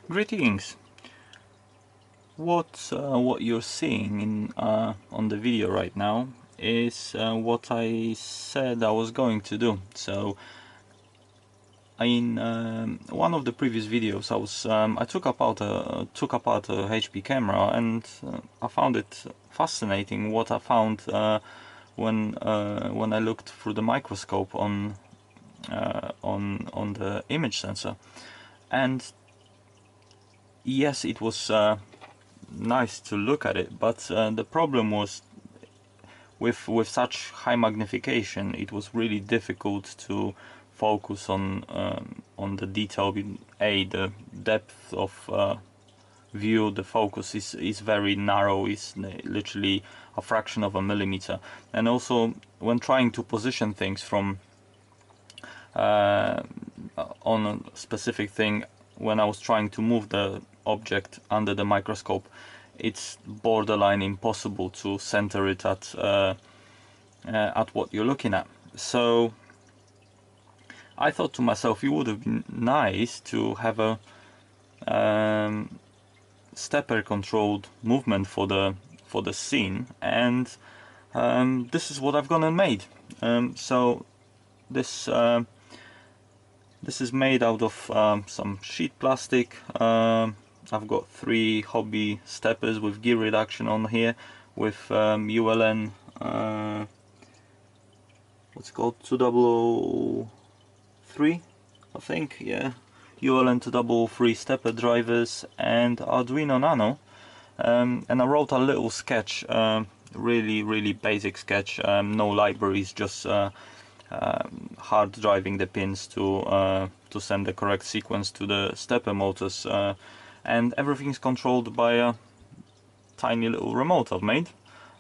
Greetings. What you're seeing in on the video right now is what I said I was going to do. So in one of the previous videos, I took apart a HP camera, and I found it fascinating what I found when I looked through the microscope on the image sensor. And yes, it was nice to look at it, but the problem was with such high magnification, it was really difficult to focus on the detail. The depth of view, the focus is very narrow, is literally a fraction of a millimeter. And also when trying to position things from on a specific thing, when I was trying to move the object under the microscope, it's borderline impossible to center it at what you're looking at. So I thought to myself, it would have been nice to have a stepper controlled movement for the scene, and this is what I've gone and made. So this is made out of some sheet plastic. I've got 3 hobby steppers with gear reduction on here, with ULN what's it called, 2003, I think, yeah, ULN 2003 stepper drivers, and Arduino Nano. And I wrote a little sketch, really basic sketch, no libraries, just hard driving the pins to send the correct sequence to the stepper motors, and everything's controlled by a tiny little remote I've made.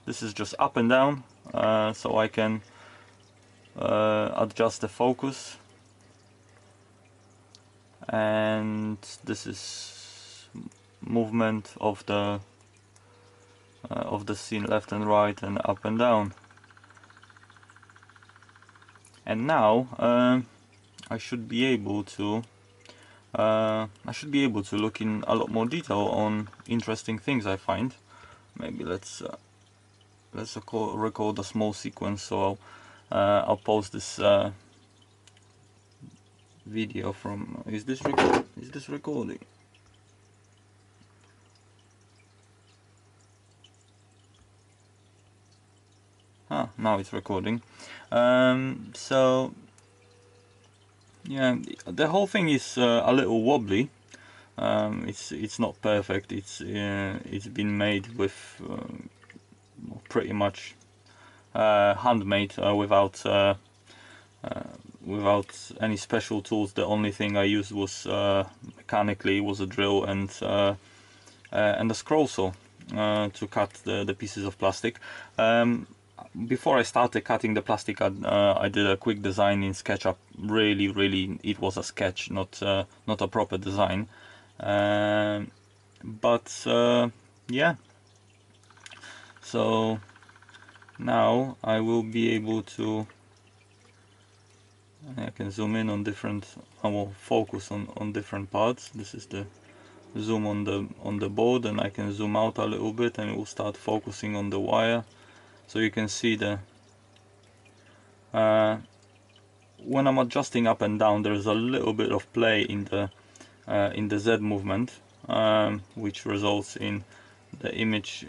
This is just up and down, so I can adjust the focus, and this is movement of the scene left and right and up and down. And now I should be able to look in a lot more detail on interesting things I find. Maybe let's record a small sequence. So I'll post this video from. Is this recording? Ah, now it's recording. So yeah, the whole thing is a little wobbly. It's not perfect. It's been made with pretty much handmade, without any special tools. The only thing I used was mechanically was a drill and a scroll saw to cut the pieces of plastic. Before I started cutting the plastic, I did a quick design in SketchUp. Really, it was a sketch, not a proper design. But yeah. So now I will be able to. I can zoom in on different. I will focus on different parts. This is the zoom on the board, and I can zoom out a little bit, and it will start focusing on the wire. So you can see the when I'm adjusting up and down, there's a little bit of play in the Z movement, which results in the image.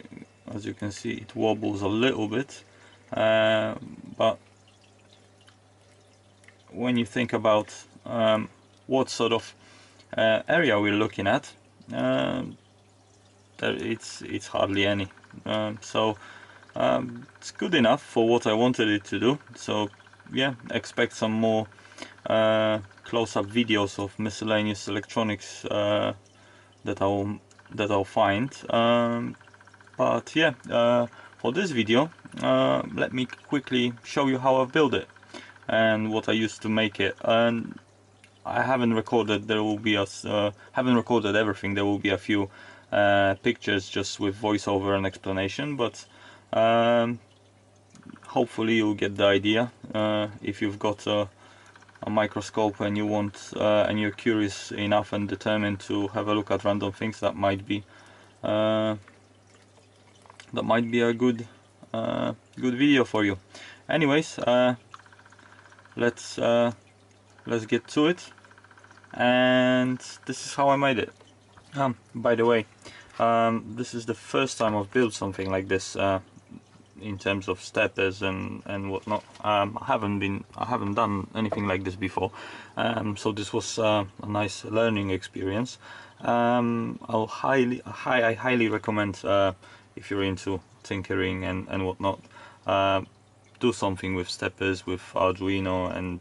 As you can see, it wobbles a little bit, but when you think about what sort of area we're looking at, it's hardly any. So it's good enough for what I wanted it to do. So yeah, expect some more close-up videos of miscellaneous electronics that I'll find. But yeah, for this video, let me quickly show you how I've built it and what I used to make it. And I haven't recorded. Haven't recorded everything. There will be a few pictures just with voiceover and explanation, but hopefully you'll get the idea if you've got a microscope and you want and you're curious enough and determined to have a look at random things, that might be a good good video for you. Anyways, let's get to it, and this is how I made it. By the way, this is the first time I've built something like this in terms of steppers and whatnot. I haven't done anything like this before, so this was a nice learning experience. I highly recommend, if you're into tinkering and whatnot, do something with steppers, with Arduino, and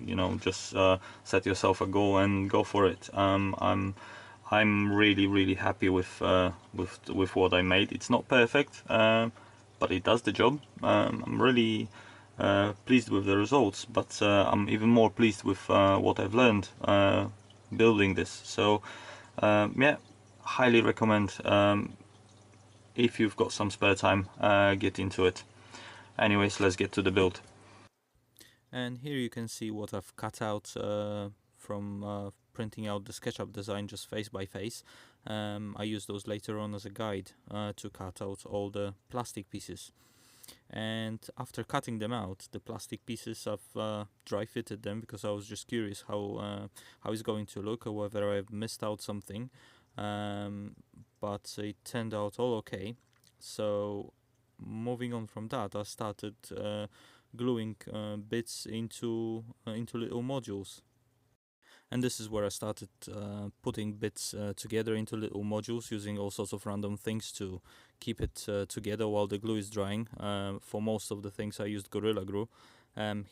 you know, just set yourself a goal and go for it. I'm really happy with what I made. It's not perfect, but it does the job. I'm really pleased with the results, but I'm even more pleased with what I've learned building this. So yeah, highly recommend, if you've got some spare time, get into it. Anyways, let's get to the build. And here you can see what I've cut out from printing out the SketchUp design just face by face. I used those later on as a guide to cut out all the plastic pieces. And after cutting them out, the plastic pieces, I've dry fitted them because I was just curious how it's going to look, or whether I've missed out something. But it turned out all okay. So moving on from that, I started gluing bits into little modules. And this is where I started putting bits together into little modules, using all sorts of random things to keep it together while the glue is drying. For most of the things I used Gorilla Glue.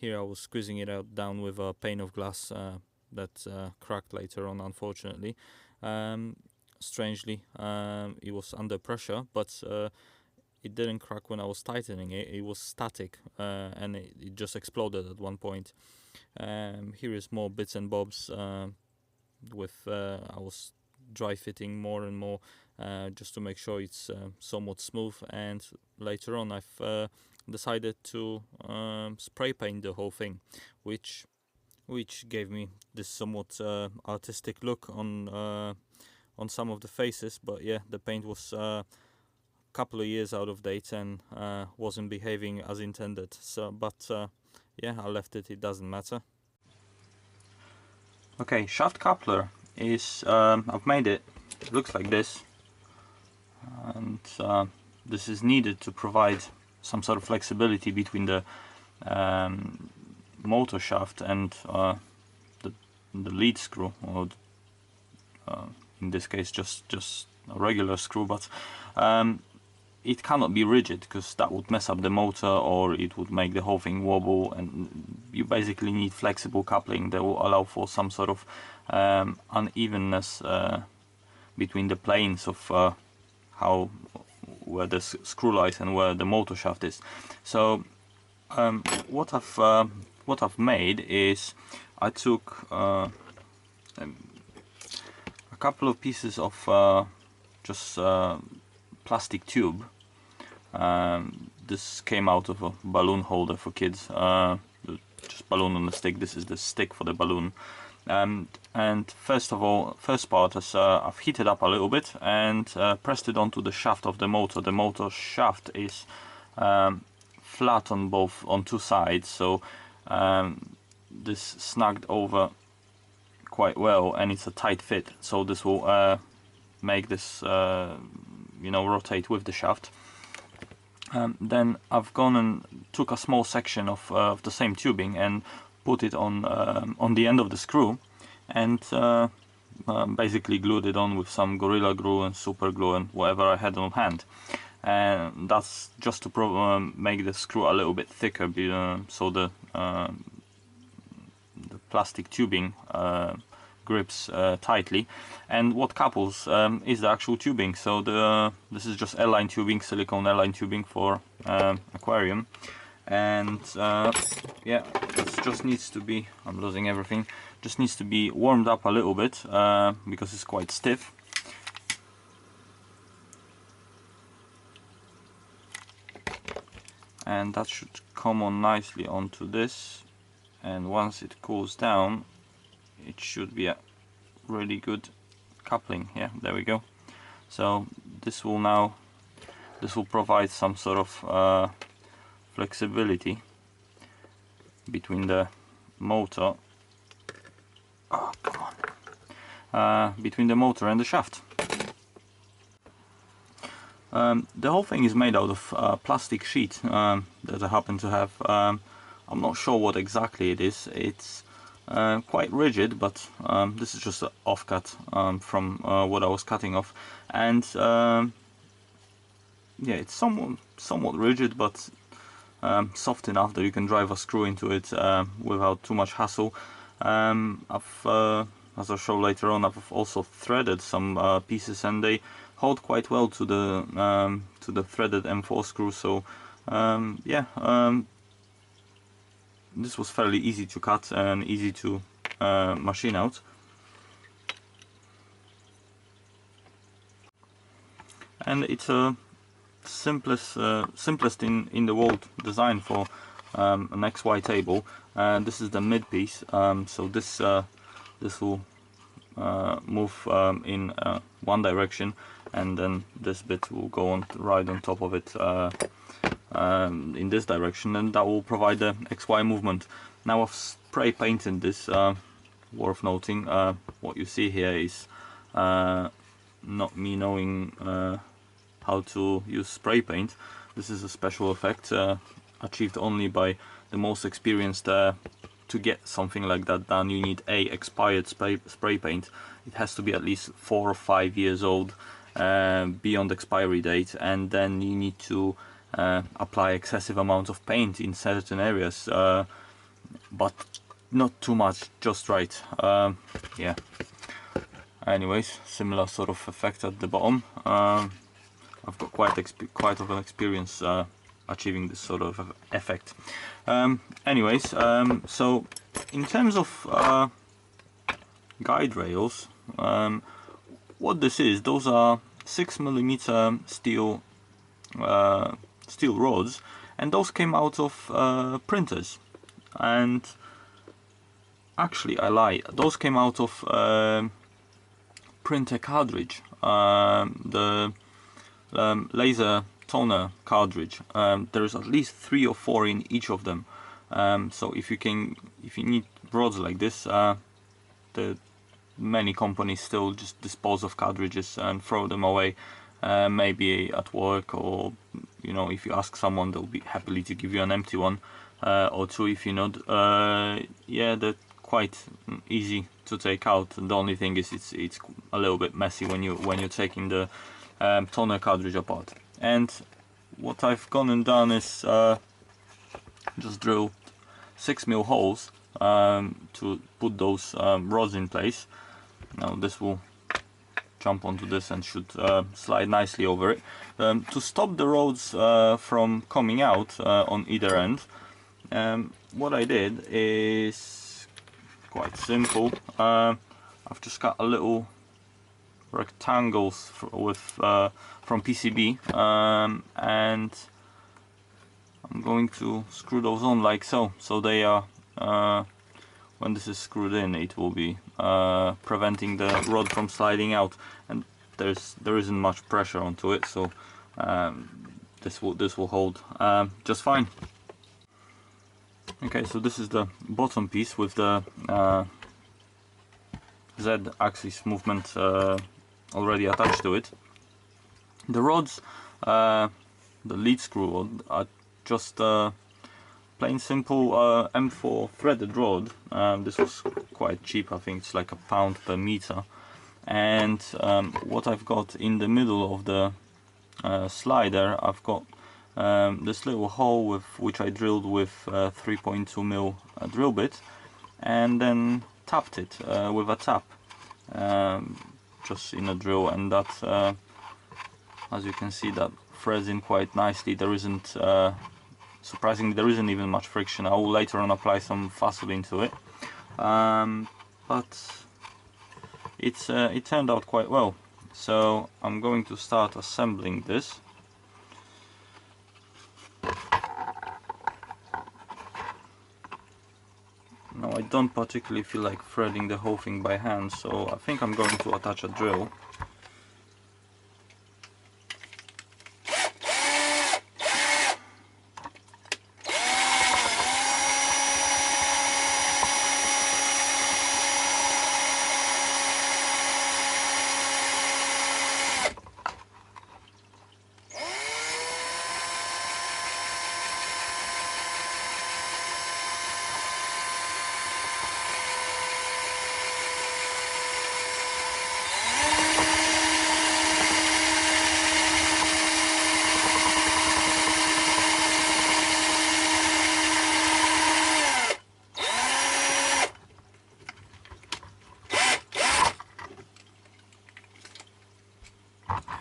Here I was squeezing it out down with a pane of glass that cracked later on, unfortunately. Strangely, it was under pressure, but it didn't crack when I was tightening it. It was static, and it just exploded at one point. Here is more bits and bobs with I was dry fitting more and more just to make sure it's somewhat smooth, and later on I've decided to spray paint the whole thing, which gave me this somewhat artistic look on some of the faces. But yeah, the paint was couple of years out of date and wasn't behaving as intended. So, but yeah, I left it. It doesn't matter. Okay, shaft coupler is I've made it. It looks like this, and this is needed to provide some sort of flexibility between the motor shaft and the lead screw, or in this case just a regular screw. But it cannot be rigid, because that would mess up the motor, or it would make the whole thing wobble, and you basically need flexible coupling that will allow for some sort of unevenness between the planes of where the screw lies and where the motor shaft is. So what I've made is I took a couple of pieces of just plastic tube. This came out of a balloon holder for kids, just balloon on the stick. This is the stick for the balloon. And first part is I've heated up a little bit and pressed it onto the shaft of the motor. The motor shaft is flat on two sides, so this snagged over quite well, and it's a tight fit, so this will make this you know, rotate with the shaft. Then I've gone and took a small section of the same tubing and put it on the end of the screw, and basically glued it on with some Gorilla Glue and super glue and whatever I had on hand. And that's just to make the screw a little bit thicker, so the plastic tubing grips tightly. And what couples is the actual tubing. So this is just airline tubing, silicone airline tubing for aquarium. And yeah, this just needs to be, I'm losing everything, just needs to be warmed up a little bit because it's quite stiff. And that should come on nicely onto this, and once it cools down it should be a really good coupling. Yeah, there we go. So this will provide some sort of flexibility between the motor between the motor and the shaft. The whole thing is made out of plastic sheet that I happen to have. I'm not sure what exactly it is. It's quite rigid, but this is just an offcut from what I was cutting off, and yeah, it's somewhat rigid, but soft enough that you can drive a screw into it without too much hassle. As I'll show later on, I've also threaded some pieces, and they hold quite well to the threaded M4 screw. So yeah, this was fairly easy to cut and easy to machine out. And it's a simplest in the world design for an XY table. This is the mid piece, so this will move in one direction, and then this bit will go on right on top of it in this direction, and that will provide the XY movement. Now I've spray painted this. Worth noting, what you see here is not me knowing how to use spray paint. This is a special effect achieved only by the most experienced. To get something like that done, you need expired spray paint. It has to be at least 4 or 5 years old, beyond expiry date, and then you need to apply excessive amounts of paint in certain areas, but not too much, just right. Yeah. Anyways, similar sort of effect at the bottom. I've got quite of an experience achieving this sort of effect. Anyways, so in terms of guide rails, what this is, those are 6mm steel rods, and those came out of printers. And actually, I lie, those came out of printer cartridge, the laser toner cartridge. There's at least 3 or 4 in each of them. So if you need rods like this, many companies still just dispose of cartridges and throw them away. Maybe at work, or you know, if you ask someone, they'll be happily to give you an empty one or two if you not. Yeah, they're quite easy to take out. The only thing is it's a little bit messy when you're taking the toner cartridge apart. And what I've gone and done is just drill 6mm holes to put those rods in place. Now this will jump onto this and should slide nicely over it. To stop the rods from coming out on either end, what I did is quite simple. I've just got a little rectangles from PCB, and I'm going to screw those on like so. So they are, when this is screwed in, it will be preventing the rod from sliding out, and there isn't much pressure onto it, so this will hold just fine. Okay, so this is the bottom piece with the Z-axis movement already attached to it. The rods, the lead screw rod, are just plain simple M4 threaded rod. This was quite cheap, I think it's like £1 per meter. And what I've got in the middle of the slider, I've got this little hole which I drilled with 3.2mm drill bit, and then tapped it with a tap, just in a drill, and that, as you can see, that threads in quite nicely. There isn't, surprisingly, there isn't even much friction. I will later on apply some Vaseline to it, but it turned out quite well. So I'm going to start assembling this. don't particularly feel like threading the whole thing by hand, so I think I'm going to attach a drill.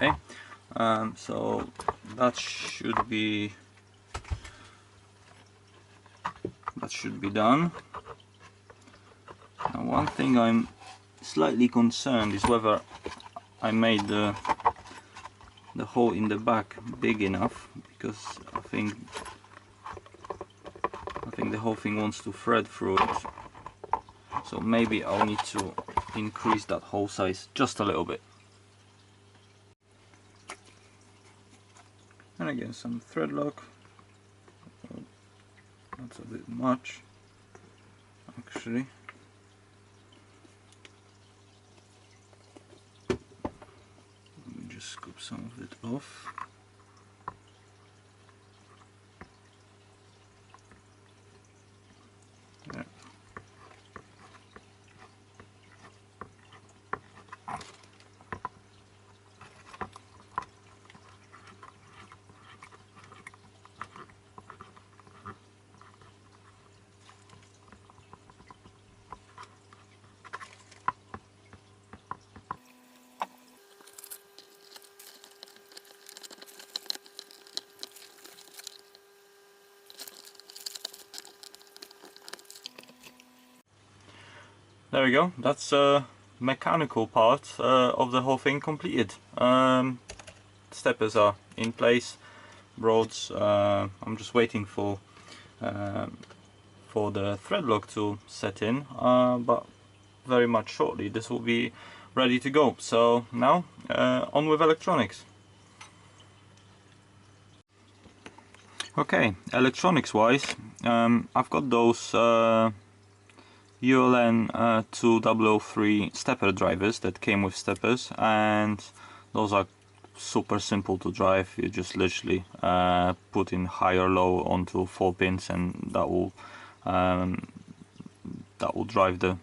Okay, so that should be done. Now, one thing I'm slightly concerned is whether I made the hole in the back big enough, because I think the whole thing wants to thread through it. So maybe I'll need to increase that hole size just a little bit. And again, some thread lock. That's a bit much, actually. Let me just scoop some of it off. Yeah. There we go, that's the mechanical part of the whole thing completed. Steppers are in place, rods, I'm just waiting for the thread lock to set in, but very much shortly this will be ready to go. So now on with electronics. Okay, electronics wise, I've got those ULN 2003 stepper drivers that came with steppers, and those are super simple to drive. You just literally put in high or low onto 4 pins, and that will drive the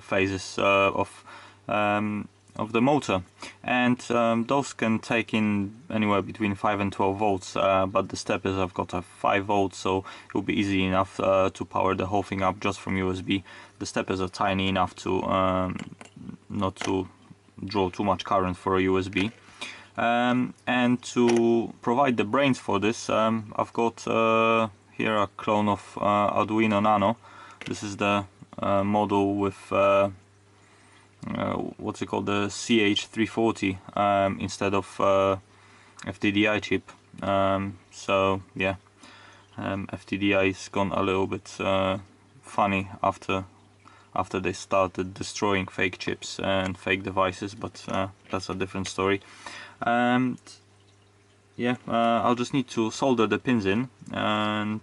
phases of the motor. And those can take in anywhere between 5 and 12 volts, but the steppers have got a 5 volts, so it will be easy enough to power the whole thing up just from USB. The steppers are tiny enough to not to draw too much current for a USB. And to provide the brains for this, I've got here a clone of Arduino Nano. This is the model with what's it called, the CH340 instead of FTDI chip. So yeah, FTDI has gone a little bit funny after they started destroying fake chips and fake devices, but that's a different story. And yeah, I'll just need to solder the pins in, and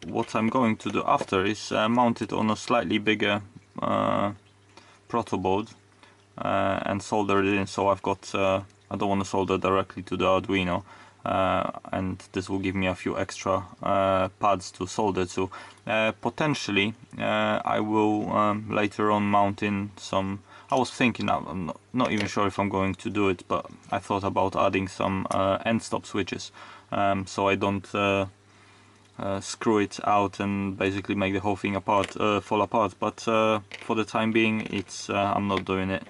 what I'm going to do after is mount it on a slightly bigger proto board and solder it in. So I've got I don't want to solder directly to the Arduino, and this will give me a few extra pads to solder to. Potentially I will later on mount in some, I was thinking, I'm not even sure if I'm going to do it, but I thought about adding some end stop switches, so I don't screw it out and basically make the whole thing fall apart. But for the time being, it's I'm not doing it.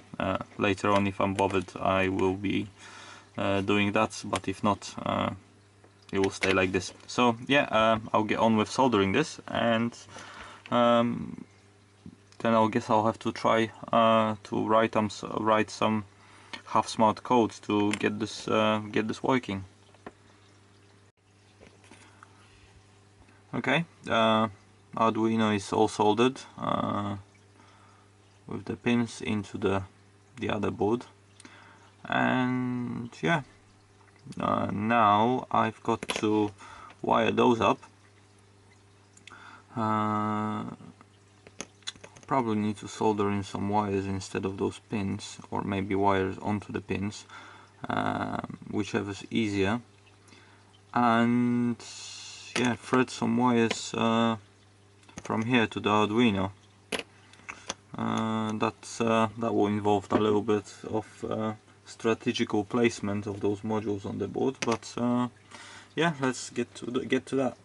Later on, if I'm bothered, I will be doing that, but if not, it will stay like this. So yeah, I'll get on with soldering this, and then I guess I'll have to try to write some half smart code to get this working. Okay, Arduino is all soldered with the pins into the other board, and yeah, now I've got to wire those up. Probably need to solder in some wires instead of those pins, or maybe wires onto the pins, whichever's easier, and yeah, thread some wires from here to the Arduino. That will involve a little bit of strategical placement of those modules on the board, but yeah, let's get to that.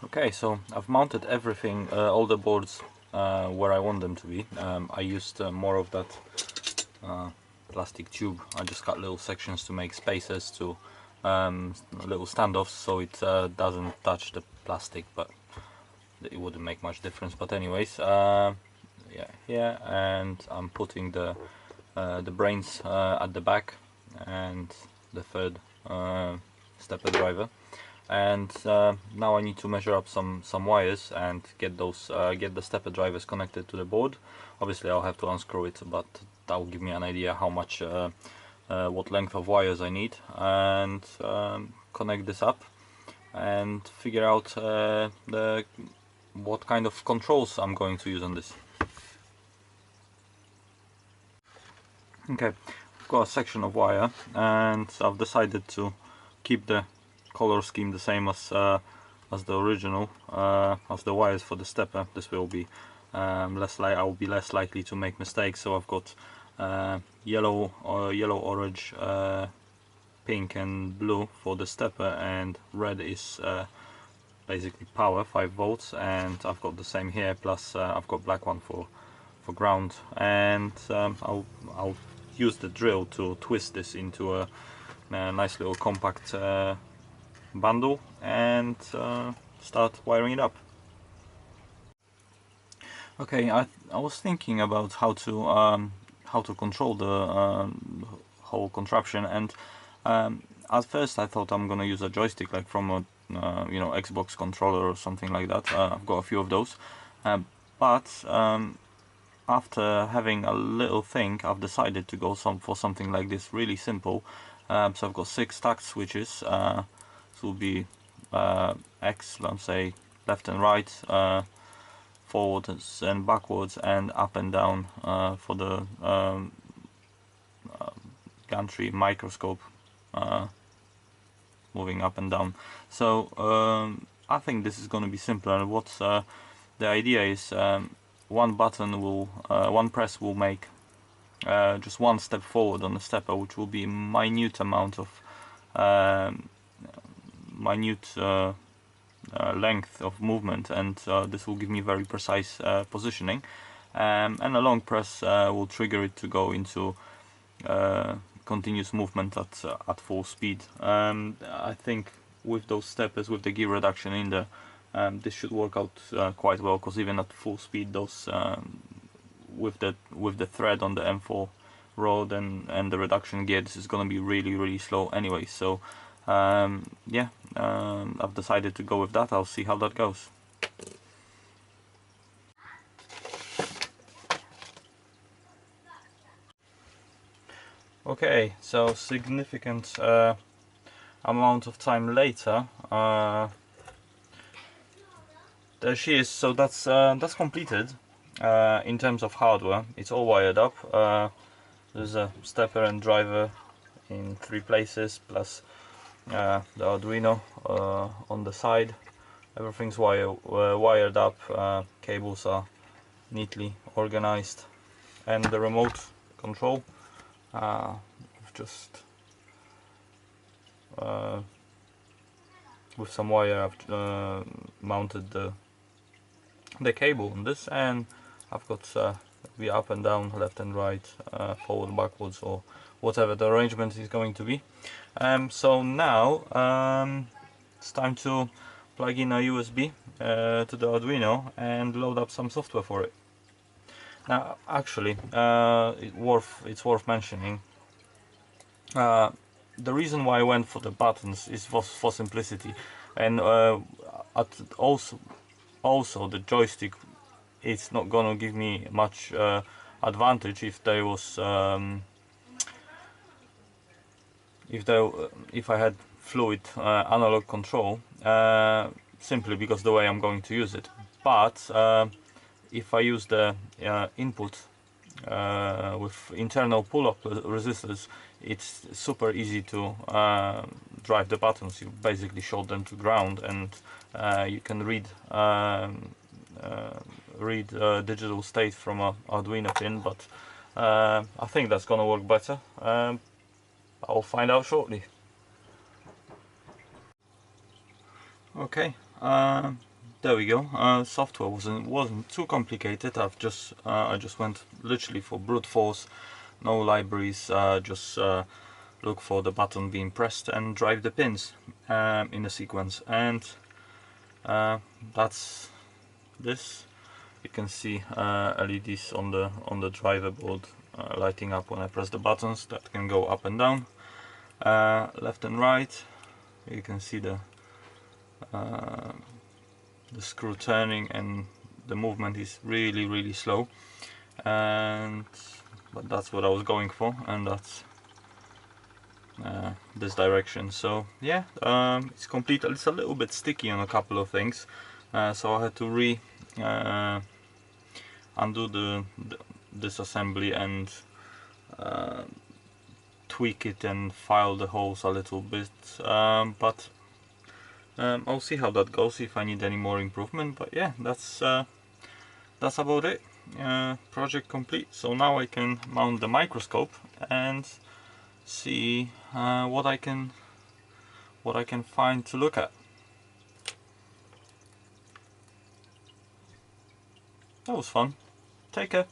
Okay, so I've mounted everything, all the boards where I want them to be. I used more of that plastic tube. I just cut little sections to make spaces to little standoffs, so it doesn't touch the plastic, but it wouldn't make much difference. But anyways, yeah, here, and I'm putting the brains at the back, and the third stepper driver. And now I need to measure up some wires and get those get the stepper drivers connected to the board. Obviously I'll have to unscrew it, but that will give me an idea how much what length of wires I need, and connect this up and figure out what kind of controls I'm going to use on this. Okay, I've got a section of wire, and I've decided to keep the color scheme the same as the original, as the wires for the stepper. This will be I'll be less likely to make mistakes. So I've got yellow, orange, pink and blue for the stepper, and red is basically power, 5 volts, and I've got the same here, plus I've got black one for ground, and I'll use the drill to twist this into a nice little compact bundle, and start wiring it up. Okay, I was thinking about how to control the whole contraption, and at first I thought I'm gonna use a joystick, like from a you know, Xbox controller or something like that. I've got a few of those, but after having a little think, I've decided to go for something like this, really simple. So I've got 6 tact switches. This will be X, let's say left and right, forwards and backwards, and up and down for the gantry microscope, moving up and down. So I think this is going to be simpler. And what's the idea is, one button will, one press will make just one step forward on the stepper, which will be minute amount of length of movement, and this will give me very precise positioning, and a long press will trigger it to go into continuous movement at full speed. I think with those steppers, with the gear reduction in there, this should work out quite well, because even at full speed, those with the thread on the M4 rod and the reduction gear, this is going to be really slow anyway. So yeah, I've decided to go with that. I'll see how that goes. Okay, so significant amount of time later, there she is. So that's completed. In terms of hardware, it's all wired up. There's a stepper and driver in 3 places, plus the Arduino on the side. Everything's wired up. Cables are neatly organized, and the remote control, just with some wire I've mounted the cable on this, and I've got be up and down, left and right, forward, backwards, or whatever the arrangement is going to be. So now it's time to plug in a USB to the Arduino and load up some software for it. Now, actually, it's worth mentioning, the reason why I went for the buttons is for simplicity, and also the joystick, it's not gonna give me much advantage if there was if I had fluid analog control, simply because the way I'm going to use it. But if I use the input with internal pull-up resistors, it's super easy to drive the buttons. You basically short them to ground, and you can read digital state from a Arduino pin. But I think that's gonna work better. I'll find out shortly. Okay, there we go. Software wasn't too complicated. I just went literally for brute force, no libraries. Just look for the button being pressed and drive the pins in a sequence, and that's this. You can see LEDs on the driver board lighting up when I press the buttons. That can go up and down, left and right. You can see the screw turning, and the movement is really slow, but that's what I was going for, and that's this direction. So yeah, it's complete. It's a little bit sticky on a couple of things, so I had to undo this assembly and tweak it and file the holes a little bit, but I'll see how that goes, if I need any more improvement. But yeah, that's about it. Project complete. So now I can mount the microscope and see what I can find to look at. That was fun. Take care.